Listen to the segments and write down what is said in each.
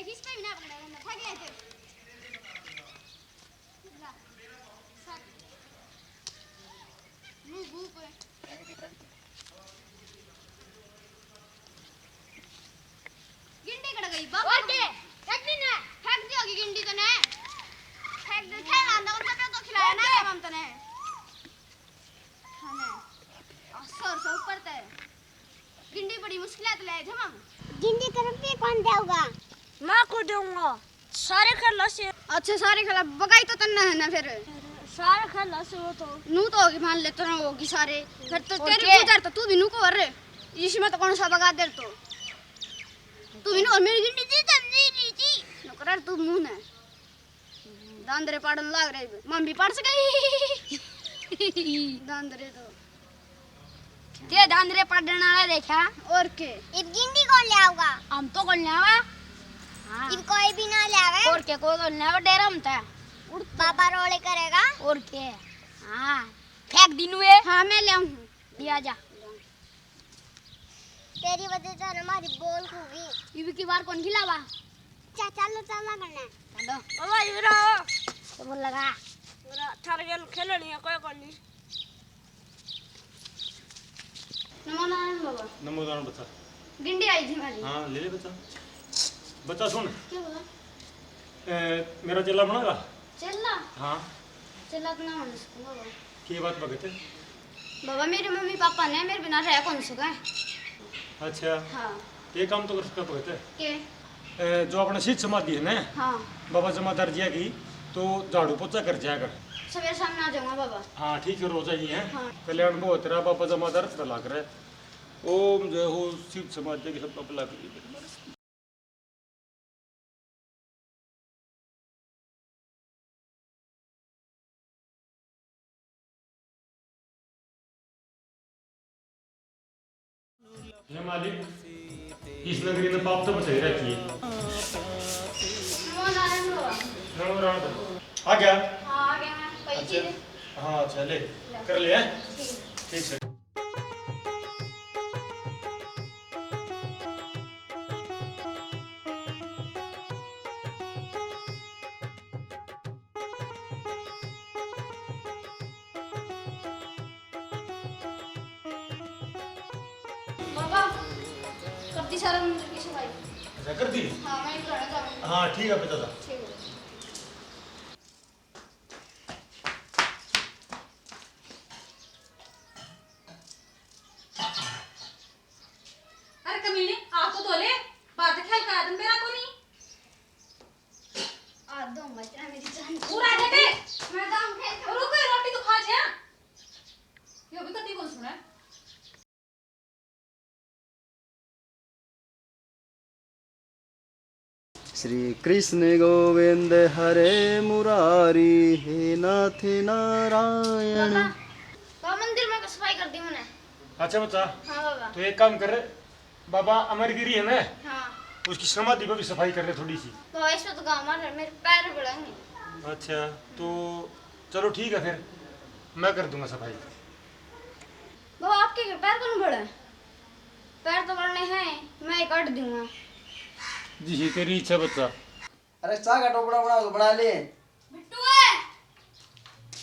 देख इस पे भी ना पकड़ेगा ना थक गए थे मुंह मुंह पे गिंडी कड़ गई बाबा ओके फेंक दी ना फेंक दी होगी गिंडी तने फेंक दे खेल आंदा उन पे तो खिलाया ना हम तने खाने असर से ऊपर ते गिंडी बड़ी मुश्किल ले थे हम गिंडी तरफ पे कौन देगा मैं को दूंगा सारे खेल से अच्छा सारे खेला बगाई तो तन्ना है ना फिर सारे खेल से वो तो नू तो होगी मान ले तो ना होगी सारे फिर तो तेरे गुजर तो तू भी नू को रे इसमें तो कौन सा बगा दे तो तू भी ना और मेरी गिंडी दी तब नहीं ली थी नो कर तू मुंह ने दांदरे पाड़न लाग रही मम्मी पड़ सके दांदरे तो ते दांदरे पड़ने वाला देखा और के इब गिंडी कौन ले आऊगा हम तो कौन लावा हां इब कोई भी ना ले आवे और के कोई कौन लावा डेरा हम था पापा रोले करेगा और के हां फेंक दिनुए हां मैं ले आऊं दिया जा तेरी वजह से हमारी बॉल खूबी ये की बार कौन खिलावा चाचा लो चला करना चलो बाबा इधर तो बोल लगा मेरा थार गेल खेलनी है कोई कौन नहीं नमोनारायण बाबा नमोदान बच्चा गिंडी आई थी हमारी हाँ ले ले बच्चा बच्चा सुन क्या बोला मेरा चेला बनागा चलना हाँ चला तो ना मान सकूं बाबा की बात बगत है बाबा मेरे मम्मी पापा ने मेरे बिना रह कौन सका अच्छा हाँ ये काम तो कर सकता बगत है के जो अपने शीत समाधि है ना हाँ बाबा जमादार जिया की तो झाड़ू पोछा कर जाया कर सवेरे सामने आ जाऊंगा बाबा हाँ ठीक है रोजा ही है हाँ। कल्याण को तेरा बाबा जमादार पता लग रहा है ओम जय हो शीत समाधि की सब पता लग रही है मालिक इस नगरी में पाप तो बचाई रहती है नमोनारायण बाबा आ गया हाँ आ गया मैं कई अच्छा चीजें हाँ चले कर ले हैं ठीक है बाबा कब दी सारा मंदिर की सफाई अच्छा कर दी हाँ मैं करना चाहूंगा हाँ ठीक है बता था ठीक है अरे कमीने आ तो तोले बात खेल का आदम मेरा को नहीं आ दो मत मेरी जान पूरा दे दे मैं दाम खेल रुको रोटी तो खा जा यो भी कती कौन सुना श्री कृष्ण गोविंद हरे मुरारी हे नाथ नारायण। बाबा मंदिर में सफाई कर दी मैंने अच्छा बच्चा हाँ बाबा तो एक काम कर बाबा अमरगिरी है ना हाँ उसकी समाधि को भी सफाई कर ले थोड़ी सी बाबा इसमें तो गाँव मार मेरे पैर बढ़ेंगे अच्छा तो चलो ठीक है फिर मैं कर दूंगा सफाई बाबा आपके घर पैर कौन बढ़े पैर तो बढ़ने हैं मैं ही काट दूंगा जी तेरी इच्छा बच्चा अरे चाय का टोकरा बना बना ले। बिट्टू है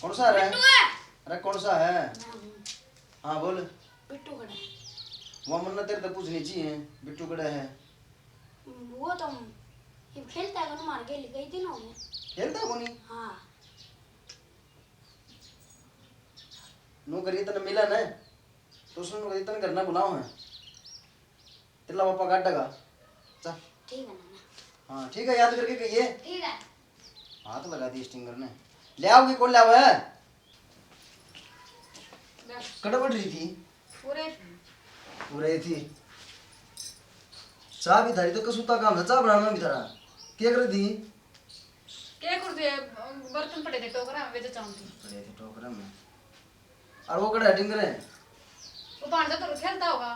कौन सा है? बिट्टू है अरे कौन सा है? हाँ बोल। बिट्टू कड़े वो मन्ना तेरे तो पूछनी चाहिए बिट्टू कड़ा है वो तो ये खेलता है मार के गई थी ना वो खेलता कोनी हाँ नो करिए तने मिला ना तो उसने करिए तने करना बुलाओ है तेरा पापा काटेगा चल ठीक है ना हाँ ठीक है याद करके कहिए ठीक है हाथ लगा दी स्टिंगर ने ले आओगे कौन ले आवा है कड़बड़ रही थी पूरे थी चाय भी थारी तो कसूता काम था चाय बनाना भी थारा क्या कर दी क्या कर दे बर्तन पड़े थे टोकरा में वेचे चांदी पड़े थे टोकरा में और वो कड़ा टिंगर है वो भांजा तो खेलता होगा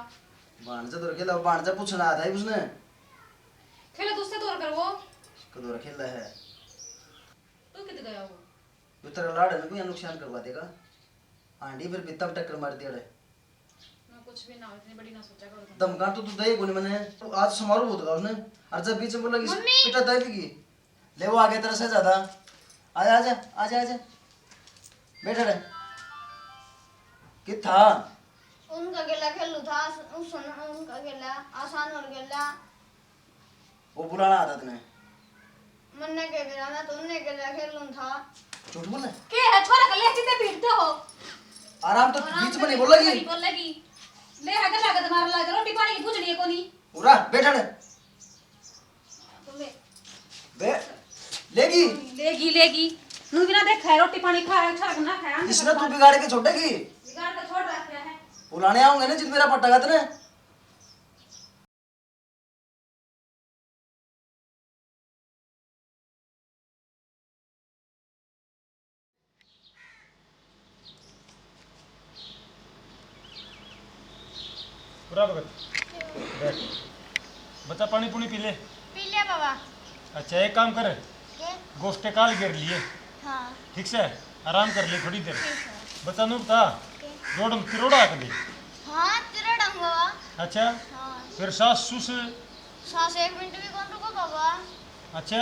भांजा तो खेला भांजा पूछना आता है उसने खेला दूसरे तौर कर वो कदोरा खेला है तो कितने गया वो वो तेरा लाड़ ने कोई नुकसान करवा देगा आंटी फिर बित्ता में टक्कर मार दिया रे मैं को कुछ भी ना हो, इतनी बड़ी ना सोचा करो तुम। धमकान तो तू दे कोनी मैंने, तो आज समारोह होता था उसने, और जब बीच में बोला कि पिटा दे की ले, वो आगे तेरे से ज्यादा। आजा आजा आजा आजा, बैठा रहे कि था उनका गेला खेलू था, उनका गेला आसान और गेला वो बुलाना आता तने। मन्ने के गेला मैं तो उनने गेला खेलूं था। झूठ बोल के है छोरा का ले कितने पीटते हो? आराम तो बीच में नहीं बोल लगी। बोल लगी ले हगर लागत मार ला, रोटी पानी की पूछनी है कोनी। पूरा बैठा रहे तो ले बे लेगी। लेगी लेगी नु बिना देखा है रोटी पानी खाया छोरा ना खाया। इसने तू बिगाड़ के छोड़ेगी। बिगाड़ के छोड़ रखा है। बुलाने आऊंगे ना जित मेरा पट्टा का तने। पूरा भगत बैठ, बच्चा पानी पुनी पी ले। पी लिया बाबा। अच्छा एक काम कर, गोश्ते काल गिर लिए, हाँ ठीक से आराम कर ले थोड़ी देर। बच्चा नु बता रोड में तिरोड़ा कर दे। हाँ तेरा डंग बाबा। अच्छा हाँ फिर सास सुस। सास 1 मिनट भी कौन रुको बाबा। अच्छा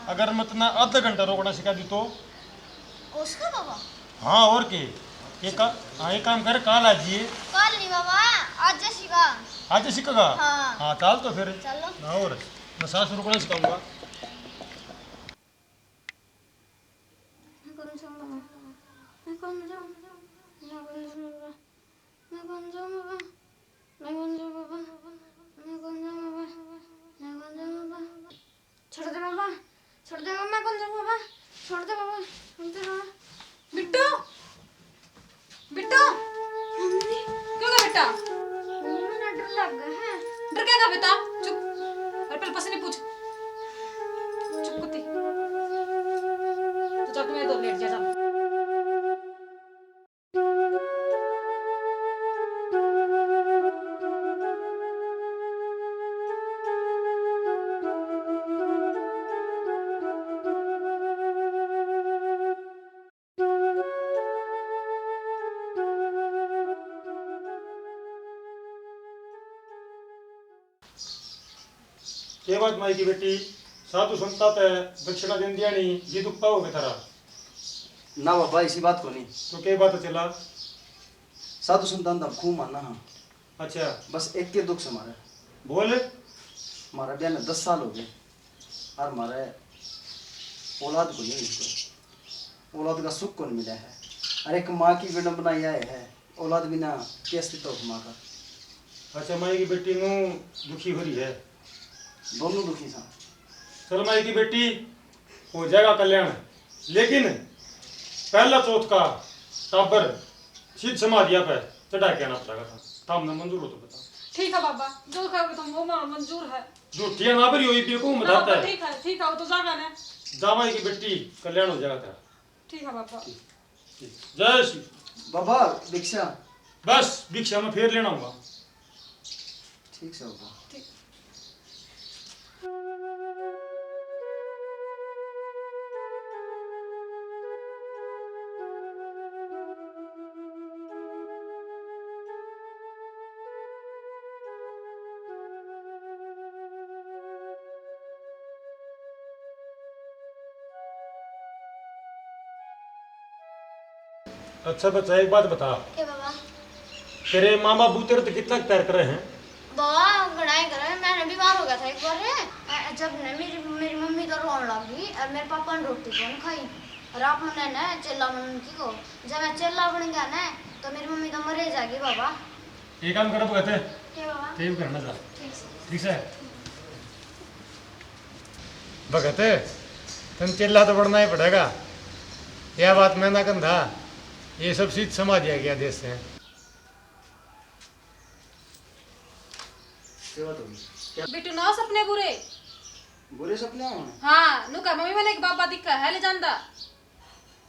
अगर मत ना आधा घंटा रोकना सिखा दी तो। उसका बाबा हाँ और के एक काम कर, काल आ जाइए। कल नहीं बाबा, आज जैसी का। आज सीखेगा। हाँ। हाँ चाल तो फिर। चलो। हाँ और मैं सास रुकना सिखाऊंगा। छोड़ दे बाबा, छोड़ दे बाबा, मैं कौन जाऊँ बाबा, छोड़ दे बाबा, छोड़ दे बाबा। बिट्टू बिट्टू क्यों गया बेटा? मुझे डर लग गया है। डर क्या बेटा? चुप। अरे पहले पसीने पूछ। चुप कुत्ती। तो चल तुम्हें तो लेट जा। के बात माई की बेटी साधु संता पे दक्षिणा दिन दिया नहीं, ये दुख पाओ थारा। ना बाबा इसी बात को नहीं, तो के बात चला। साधु संतान तो खूब मानना। हाँ अच्छा बस एक के दुख से मारे। बोल। हमारा ब्याह में 10 साल हो गए और हमारे औलाद को नहीं मिलता, औलाद का सुख को नहीं मिला है। अरे एक माँ की विडम्बना यह है, औलाद बिना कैसे तो माँ का। अच्छा माई की बेटी नु दुखी हो रही है। दोनों दुखी था। चल माई की बेटी हो जाएगा कल्याण, लेकिन पहला चौथ का टाबर सीध समाधिया पे चढ़ा के आना पड़ेगा था। काम ना मंजूर हो तो बता। ठीक है बाबा, जो कहोगे तुम वो मंजूर है। झूठिया ना भरी हुई भी को बताता है। ठीक है वो तो जागा ना। जा माई की बेटी कल्याण हो जाएगा तेरा। ठीक है बाबा। जय श्री। बाबा भिक्षा। बस भिक्षा में फेर लेना होगा। ठीक से बाबा। अच्छा बच्चा एक बात बता, के बाबा तेरे माँ बाबू तेरे तो कितना तैयार करे हैं? बाबा गड़ाई करे। मैंने बीमार हो गया था एक बार जब ने मेरी मम्मी तो रोने लगी और मेरे पापा ने रोटी कौन खाई और आप मैंने ना चेला मन की को। जब मैं चेला बन गया ना तो मेरी मम्मी तो मरे जाएगी बाबा। एक काम करो कहते के बाबा तेल करना जा। ठीक से। ठीक है भगत तुम चिल्ला तो बढ़ना ही पड़ेगा। यह बात मैं ना कंधा, ये सब सीध समझ दिया गया देश से। क्या बात होगी? बिट्टू ना सपने बुरे। बुरे सपने हों? हाँ नुका मम्मी मैंने एक बाबा दिखा है ले जानदा।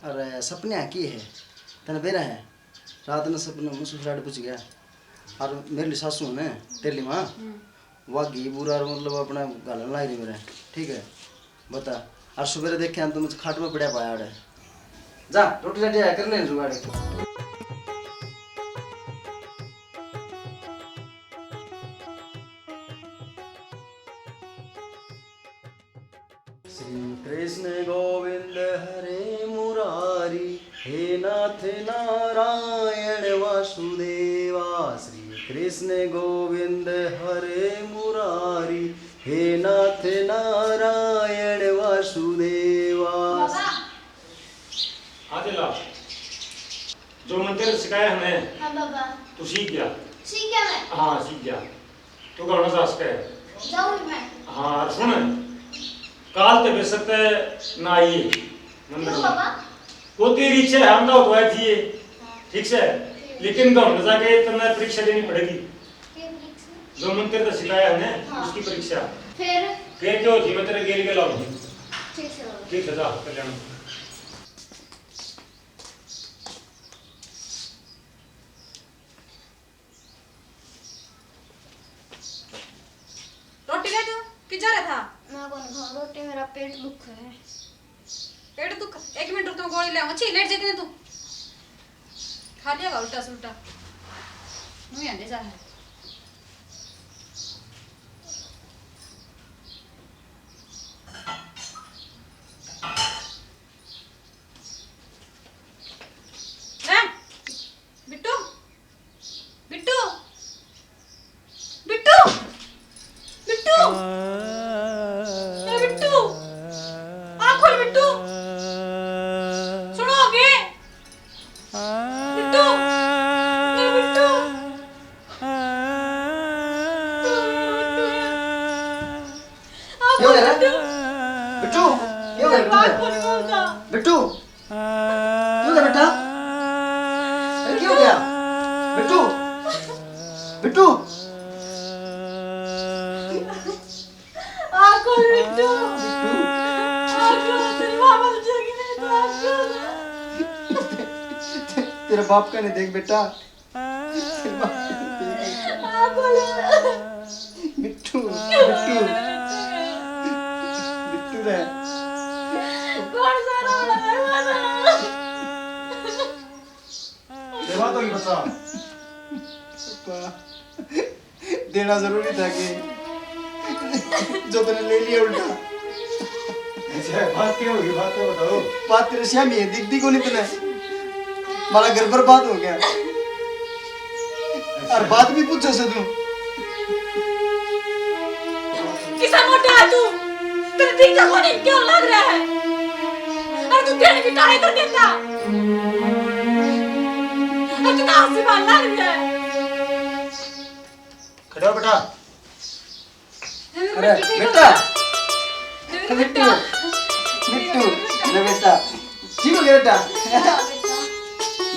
अरे सपने की है तेने बेरा है। रात में सपने में ससुराल पूछ गया और मेरे लिए सासू ने तेरी माँ वह घी बुरा मतलब अपना गालन लाई रही मेरे। ठीक है बता। और सुबह देखे तो मुझे खाट में पड़ा पाया है। जा रोटी राटी आया कर ले जुगाड़। श्री कृष्ण गोविंद हरे मुरारी, हे नाथ नारायण वासुदेवा। श्री कृष्ण गोविंद हरे मुरारी, हे नाथ नारायण वासुदेवा। आदिला जो मंदिर सिखाया हमें हाँ बाबा तू सीख गया। ठीक है मैं हाँ सीख गया। तू गाना सा सिखाया। जाऊँ मैं हाँ और सुन काल ते बेच सकते ना आइए मंदिर क्यों में। बाबा वो तेरी इच्छा है हम तो उठवाए थी ठीक से, लेकिन गाँव में जाके तुम्हें परीक्षा देनी पड़ेगी। जो मंदिर तो सिखाया हमने हाँ। उसकी परीक्षा फिर फिर क्या होती मैं तेरे गेल के लाऊंगी। ठीक है बाबा। ठीक है जा कल्याण। रोटी ले तू कि जा रहा था? मैं कौन खाऊं रोटी, मेरा पेट दुख है। पेट दुख, 1 मिनट रुक, तो गोली ले आऊं। अच्छी लेट जाती है तू, खा लिया उल्टा सुल्टा मुंह आंदे जा है। हैं? बिट्टू बिट्टू बिट्टू बिट्टू बिट्टू आँख खोल बिट्टू, सुनो आगे बिट्टू बिट्टू क्यों है रे? बिट्टू क्यों है आँख तुम्हें? खोल बोलता बिट्टू क्यों है बेटा? अरे क्यों गया बिट्टू? बिट्टू आँख खोल बिट्टू, आँख खोल, तेरी माँ मर जाएगी नहीं तो आँख खोल। तेरा बाप का नहीं देख बेटा, तेरे बाप का नहीं देख। आँख खोल बिट्टू बिट्टू बिट्टू रे कौन सा रोना है वाला? देवा तो नहीं बचा। देना जरूरी था कि जो तूने ले लिया उल्टा। अच्छा बात क्या होगी, बात तो बताओ। बात तेरे श्याम ही है, दिख दी को नहीं तूने, हमारा घर बर्बाद हो गया। और बात भी पूछो से तू किसान मोटा है तू, तेरे दिल का खून क्यों लग रहा है? अरे तू देने की ट्राई कर देता, अरे तू कहाँ से बाल लग रहा है? खड़ा हो बेटा। अरे बेटा बिट्टू बिट्टू अरे बेटा ठीक हो गया बेटा।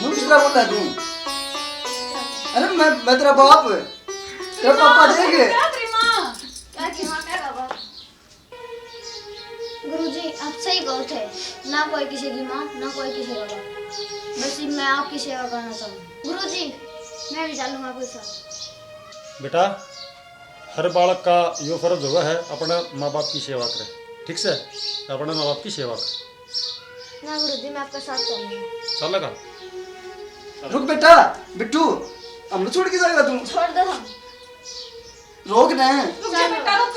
मुझे किस तरह बोलता है तू? अरे मैं तेरा बाप, तेरा पापा देख। क्या तेरी माँ? क्या कि हाँ क्या बाबा? गुरुजी आप सही कहो थे, ना कोई किसी की माँ ना कोई किसी का बाप, बस मैं आपकी सेवा करना चाहूँ। गुरुजी मैं भी चलूँगा आपके साथ। बेटा हर बालक का यो फर्ज होगा है अपना माँ बाप की सेवा करे, ठीक से अपने माँ बाप की सेवा करे। ना गुरुजी मैं आपके साथ चलूँगा। चल लगा। रुक बेटा बिट्टू, हमने छोड़ के जाएगा तू? छोड़ दो हम। रोक ना। रुक जा बेटा रुक,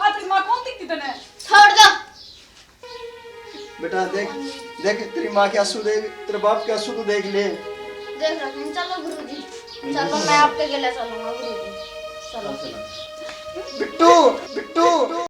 आ तेरी माँ कौन दिखती तने? छोड़ दो। बेटा देख देख तेरी माँ के आंसू देख, तेरे बाप के आंसू तो देख ले। देख रखे हैं, चलो गुरुजी चलो, मैं आपके गले चलूँगा गुरुजी। चलो बिट्टू बिट्टू